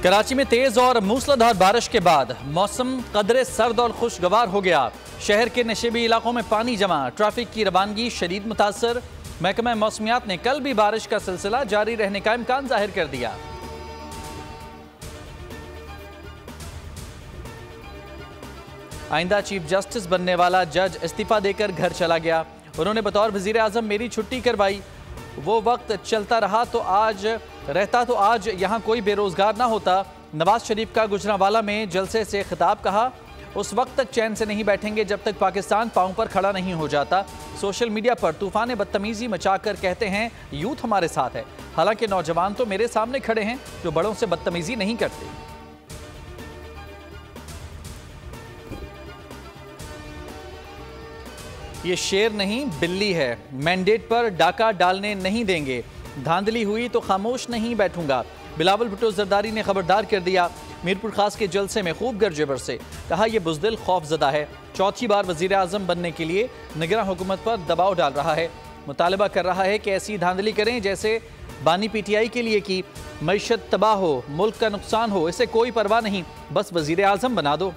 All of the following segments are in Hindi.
कराची में तेज और मूसलाधार बारिश के बाद मौसम कदरे सर्द और खुशगवार हो गया। शहर के नशेबी इलाकों में पानी जमा, ट्रैफिक की रवानगी शदीद मुतासर। महकमा मौसमियात ने कल भी बारिश का सिलसिला जारी रहने का इम्कान जाहिर कर दिया। आइंदा चीफ जस्टिस बनने वाला जज इस्तीफा देकर घर चला गया। उन्होंने बतौर वजीर आजम मेरी छुट्टी करवाई। वो वक्त चलता रहा तो आज यहाँ कोई बेरोजगार ना होता। नवाज शरीफ का गुजरांवाला में जलसे से खिताब कहा, उस वक्त तक चैन से नहीं बैठेंगे जब तक पाकिस्तान पांव पर खड़ा नहीं हो जाता। सोशल मीडिया पर तूफान बदतमीजी मचाकर कहते हैं यूथ हमारे साथ है, हालांकि नौजवान तो मेरे सामने खड़े हैं जो बड़ों से बदतमीजी नहीं करते। ये शेर नहीं बिल्ली है, मैंडेट पर डाका डालने नहीं देंगे, धांधली हुई तो खामोश नहीं बैठूंगा। बिलावल भुट्टो जरदारी ने खबरदार कर दिया। मीरपुर खास के जलसे में खूब गरजे बरसे, कहा यह बुज़दिल खौफजदा है, चौथी बार वजीर आजम बनने के लिए निगरान हुकूमत पर दबाव डाल रहा है। मुतालबा कर रहा है कि ऐसी धांधली करें जैसे बानी पीटीआई के लिए की। मईशत तबाह हो, मुल्क का नुकसान हो, इसे कोई परवाह नहीं, बस वजीर आजम बना दो।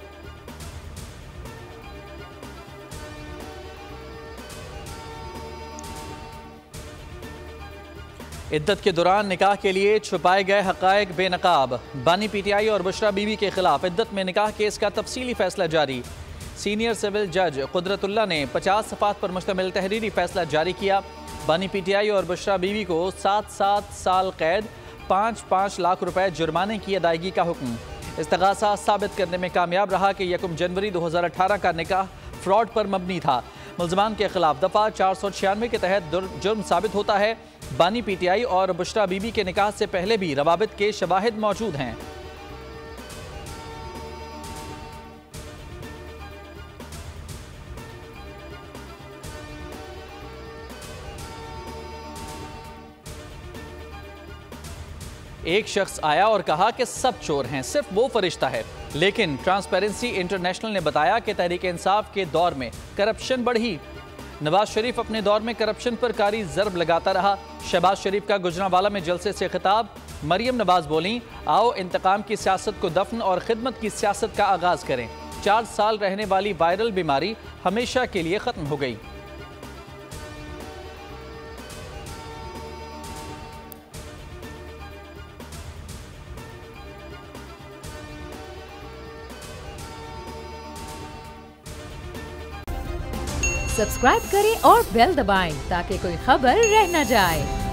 इद्दत के दौरान निकाह के लिए छुपाए गए हक़ाइक़ बेनकाब। बानी पीटीआई और बुशरा बीबी के खिलाफ इद्दत में निकाह केस का तफसीली फैसला जारी। सीनियर सिविल जज कुदरतुल्लाह ने 50 सफ़ात पर मुश्तमिल तहरीरी फैसला जारी किया। बानी पीटीआई और बुशरा बीबी को 7-7 साल कैद, 5-5 लाख रुपए जुर्माने की अदायगी का हुक्म। इस्तग़ासा साबित करने में कामयाब रहा कि 1 जनवरी 2018 का निकाह फ्रॉड पर मबनी था। मुल्ज़मान के खिलाफ दफ़ा 496 के तहत जुर्म साबित होता है। बानी पीटीआई और बुशरा बीबी के निकाह से पहले भी रवाबित के शवाहिद मौजूद हैं। एक शख्स आया और कहा कि सब चोर हैं, सिर्फ वो फरिश्ता है। लेकिन ट्रांसपेरेंसी इंटरनेशनल ने बताया कि तहरीक इंसाफ के दौर में करप्शन बढ़ी। नवाज शरीफ अपने दौर में करप्शन पर कारी ज़र्ब लगाता रहा। शहबाज शरीफ का गुजरांवाला में जलसे से खिताब। मरियम नवाज बोली, आओ इंतकाम की सियासत को दफन और खिदमत की सियासत का आगाज़ करें। 4 साल रहने वाली वायरल बीमारी हमेशा के लिए ख़त्म हो गई। सब्सक्राइब करें और बेल दबाएं ताकि कोई खबर रह न जाए।